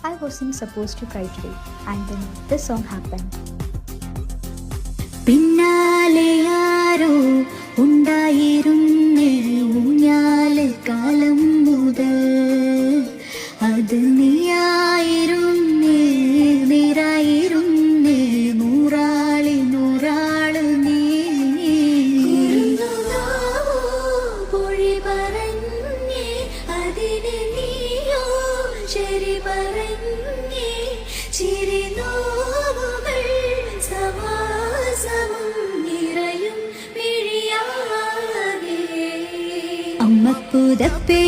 I wasn't supposed to cry today, and then this song happened. പിന്നാലെയാരോ ഉണ്ടായിരുന്നേ ഊഞ്ഞാല് കാലം മുതൽ, അത് നീയായിരുന്നേ, നീരായിരുന്നേ, നൂറാളി നൂറാള് നീ. പൊഴി പറഞ്ഞേ അതിന് നീയോ ശരി പറഞ്ഞേ, ചിരി നോവുകൾ സമാസമം നിറയും മിഴിയാകെ. അമ്മപ്പുതപ്പേ